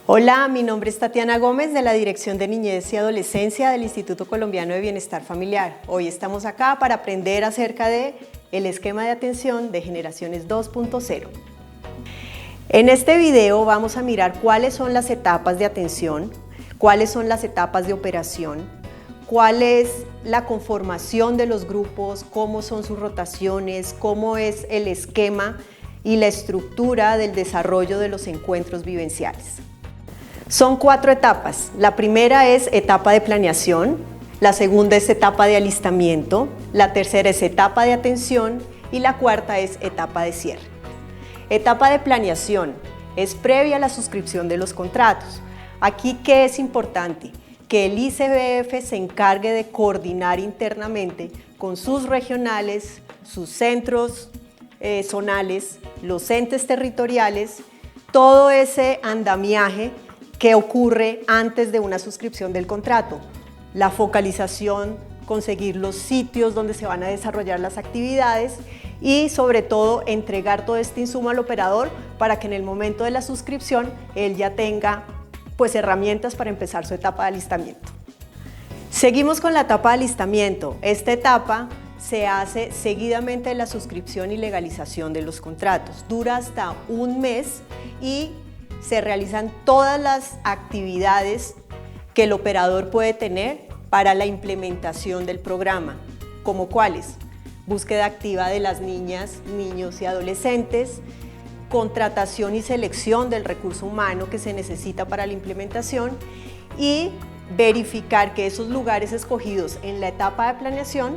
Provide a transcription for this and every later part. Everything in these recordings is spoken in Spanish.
Hola, mi nombre es Tatiana Gómez de la Dirección de Niñez y Adolescencia del Instituto Colombiano de Bienestar Familiar. Hoy estamos acá para aprender acerca del esquema de atención de Generaciones 2.0. En este video vamos a mirar cuáles son las etapas de atención, cuáles son las etapas de operación, cuál es la conformación de los grupos, cómo son sus rotaciones, cómo es el esquema y la estructura del desarrollo de los encuentros vivenciales. Son 4 etapas. La primera es etapa de planeación, la segunda es etapa de alistamiento, la tercera es etapa de atención y la cuarta es etapa de cierre. Etapa de planeación es previa a la suscripción de los contratos. Aquí, ¿qué es importante? Que el ICBF se encargue de coordinar internamente con sus regionales, sus centros zonales, los entes territoriales, todo ese andamiaje que ocurre antes de una suscripción del contrato. La focalización, conseguir los sitios donde se van a desarrollar las actividades y sobre todo entregar todo este insumo al operador para que en el momento de la suscripción él ya tenga herramientas para empezar su etapa de alistamiento. Seguimos con la etapa de alistamiento. Esta etapa se hace seguidamente de la suscripción y legalización de los contratos. Dura hasta un mes y se realizan todas las actividades que el operador puede tener para la implementación del programa, como cuáles: búsqueda activa de las niñas, niños y adolescentes, contratación y selección del recurso humano que se necesita para la implementación y verificar que esos lugares escogidos en la etapa de planeación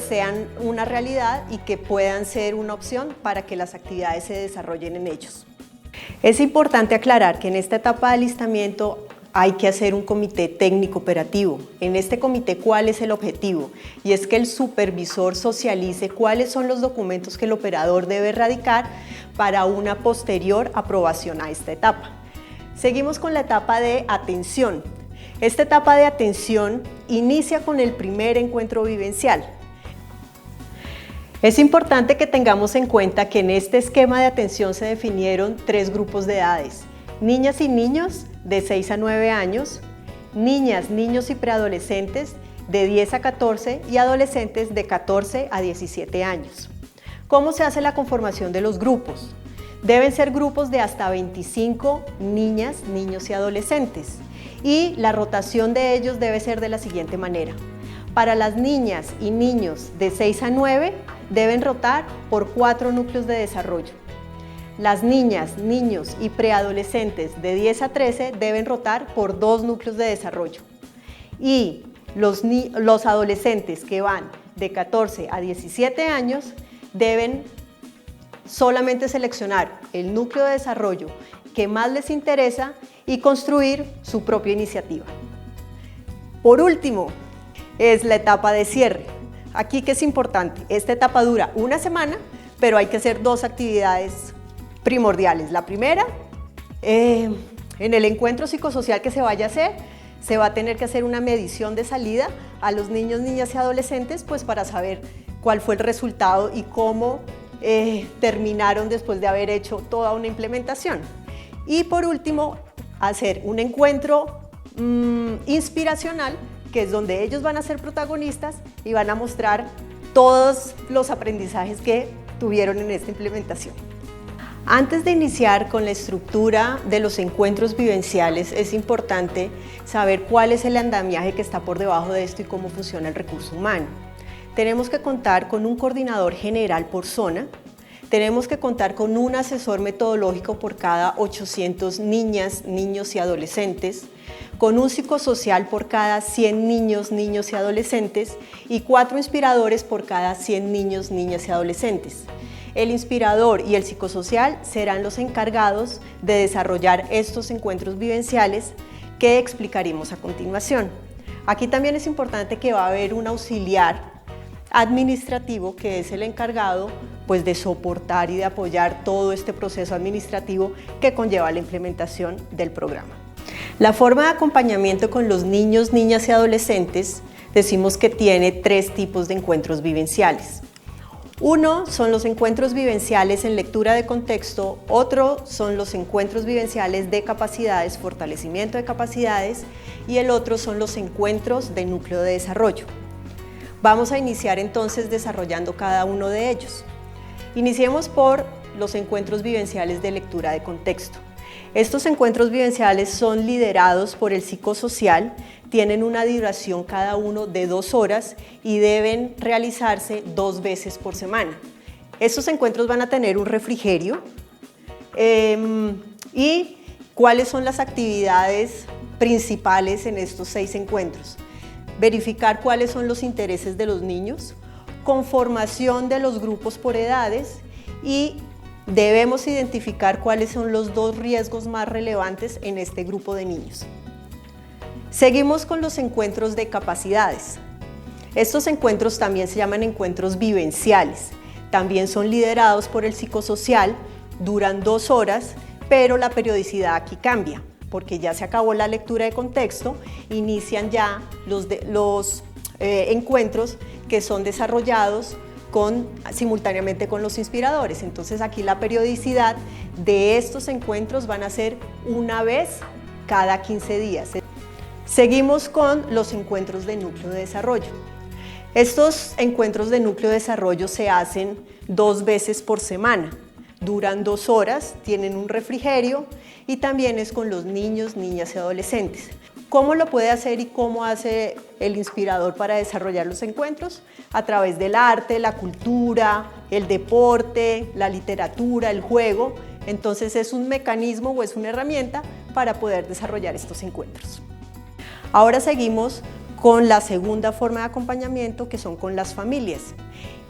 sean una realidad y que puedan ser una opción para que las actividades se desarrollen en ellos. Es importante aclarar que en esta etapa de alistamiento hay que hacer un comité técnico operativo. En este comité, ¿cuál es el objetivo? Y es que el supervisor socialice cuáles son los documentos que el operador debe erradicar para una posterior aprobación a esta etapa. Seguimos con la etapa de atención. Esta etapa de atención inicia con el primer encuentro vivencial. Es importante que tengamos en cuenta que en este esquema de atención se definieron 3 grupos de edades: niñas y niños de 6 a 9 años, niñas, niños y preadolescentes de 10 a 14 y adolescentes de 14 a 17 años. ¿Cómo se hace la conformación de los grupos? Deben ser grupos de hasta 25 niñas, niños y adolescentes y la rotación de ellos debe ser de la siguiente manera. Para las niñas y niños de 6 a 9 deben rotar por 4 núcleos de desarrollo. Las niñas, niños y preadolescentes de 10 a 13 deben rotar por 2 núcleos de desarrollo. Y los adolescentes que van de 14 a 17 años deben solamente seleccionar el núcleo de desarrollo que más les interesa y construir su propia iniciativa. Por último, es la etapa de cierre. Aquí, ¿qué es importante? Esta etapa dura una semana, pero hay que hacer 2 actividades primordiales. La primera, en el encuentro psicosocial que se vaya a hacer, se va a tener que hacer una medición de salida a los niños, niñas y adolescentes, para saber cuál fue el resultado y cómo terminaron después de haber hecho toda una implementación. Y por último, hacer un encuentro inspiracional, que es donde ellos van a ser protagonistas y van a mostrar todos los aprendizajes que tuvieron en esta implementación. Antes de iniciar con la estructura de los encuentros vivenciales, es importante saber cuál es el andamiaje que está por debajo de esto y cómo funciona el recurso humano. Tenemos que contar con un coordinador general por zona, tenemos que contar con un asesor metodológico por cada 800 niñas, niños y adolescentes, con un psicosocial por cada 100 niños, niños y adolescentes y 4 inspiradores por cada 100 niños, niñas y adolescentes. El inspirador y el psicosocial serán los encargados de desarrollar estos encuentros vivenciales que explicaremos a continuación. Aquí también es importante que va a haber un auxiliar administrativo que es el encargado de soportar y de apoyar todo este proceso administrativo que conlleva la implementación del programa. La forma de acompañamiento con los niños, niñas y adolescentes decimos que tiene 3 tipos de encuentros vivenciales. Uno son los encuentros vivenciales en lectura de contexto, otro son los encuentros vivenciales de capacidades, fortalecimiento de capacidades, y el otro son los encuentros de núcleo de desarrollo. Vamos a iniciar entonces desarrollando cada uno de ellos. Iniciemos por los encuentros vivenciales de lectura de contexto. Estos encuentros vivenciales son liderados por el psicosocial, tienen una duración cada uno de 2 horas y deben realizarse 2 veces por semana. Estos encuentros van a tener un refrigerio y ¿cuáles son las actividades principales en estos 6 encuentros? Verificar cuáles son los intereses de los niños, conformación de los grupos por edades y debemos identificar cuáles son los 2 riesgos más relevantes en este grupo de niños. Seguimos con los encuentros de capacidades. Estos encuentros también se llaman encuentros vivenciales. También son liderados por el psicosocial, duran 2 horas, pero la periodicidad aquí cambia, porque ya se acabó la lectura de contexto, inician ya los encuentros que son desarrollados simultáneamente con los inspiradores. Entonces aquí la periodicidad de estos encuentros van a ser una vez cada 15 días. Seguimos con los encuentros de núcleo de desarrollo. Estos encuentros de núcleo de desarrollo se hacen 2 veces por semana, duran 2 horas, tienen un refrigerio y también es con los niños, niñas y adolescentes. ¿Cómo lo puede hacer y cómo hace el inspirador para desarrollar los encuentros? A través del arte, la cultura, el deporte, la literatura, el juego. Entonces es un mecanismo o es una herramienta para poder desarrollar estos encuentros. Ahora seguimos con la segunda forma de acompañamiento, que son con las familias.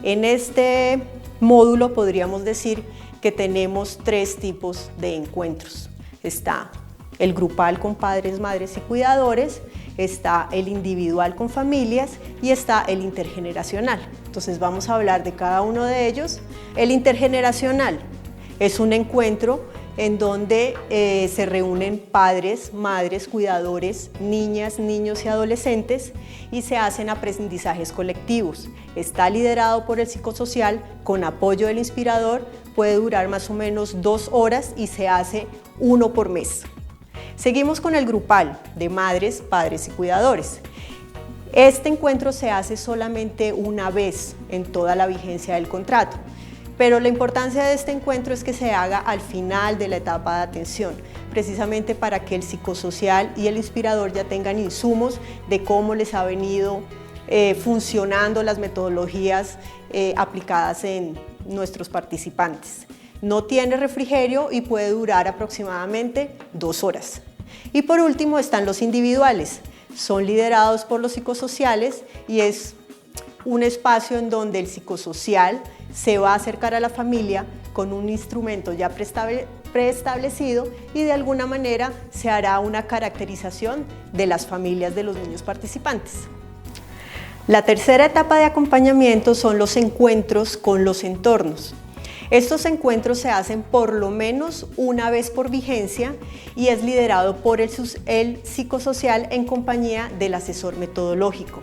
En este módulo podríamos decir que tenemos 3 tipos de encuentros. Está el grupal con padres, madres y cuidadores, está el individual con familias y está el intergeneracional. Entonces vamos a hablar de cada uno de ellos. El intergeneracional es un encuentro en donde se reúnen padres, madres, cuidadores, niñas, niños y adolescentes y se hacen aprendizajes colectivos. Está liderado por el psicosocial con apoyo del inspirador, puede durar más o menos 2 horas y se hace 1 por mes. Seguimos con el grupal de madres, padres y cuidadores. Este encuentro se hace solamente una vez en toda la vigencia del contrato, pero la importancia de este encuentro es que se haga al final de la etapa de atención, precisamente para que el psicosocial y el inspirador ya tengan insumos de cómo les ha venido funcionando las metodologías aplicadas en nuestros participantes. No tiene refrigerio y puede durar aproximadamente 2 horas. Y por último están los individuales. Son liderados por los psicosociales y es un espacio en donde el psicosocial se va a acercar a la familia con un instrumento ya preestablecido y de alguna manera se hará una caracterización de las familias de los niños participantes. La tercera etapa de acompañamiento son los encuentros con los entornos. Estos encuentros se hacen por lo menos una vez por vigencia y es liderado por el psicosocial en compañía del asesor metodológico.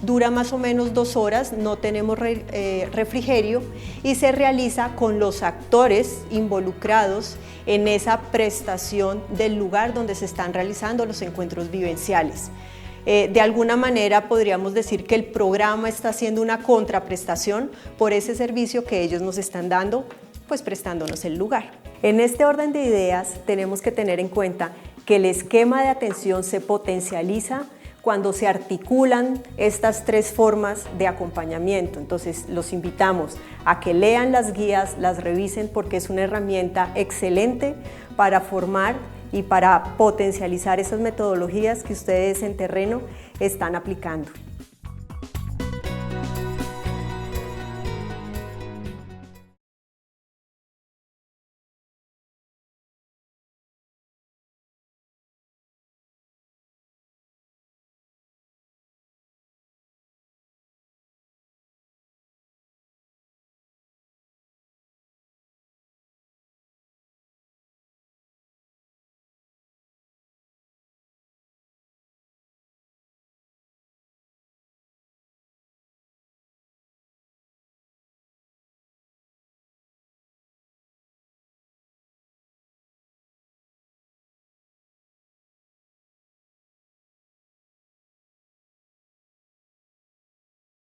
Dura más o menos 2 horas, no tenemos refrigerio y se realiza con los actores involucrados en esa prestación del lugar donde se están realizando los encuentros vivenciales. De alguna manera podríamos decir que el programa está haciendo una contraprestación por ese servicio que ellos nos están dando, pues prestándonos el lugar. En este orden de ideas tenemos que tener en cuenta que el esquema de atención se potencializa cuando se articulan estas 3 formas de acompañamiento. Entonces los invitamos a que lean las guías, las revisen porque es una herramienta excelente para formar y para potencializar esas metodologías que ustedes en terreno están aplicando.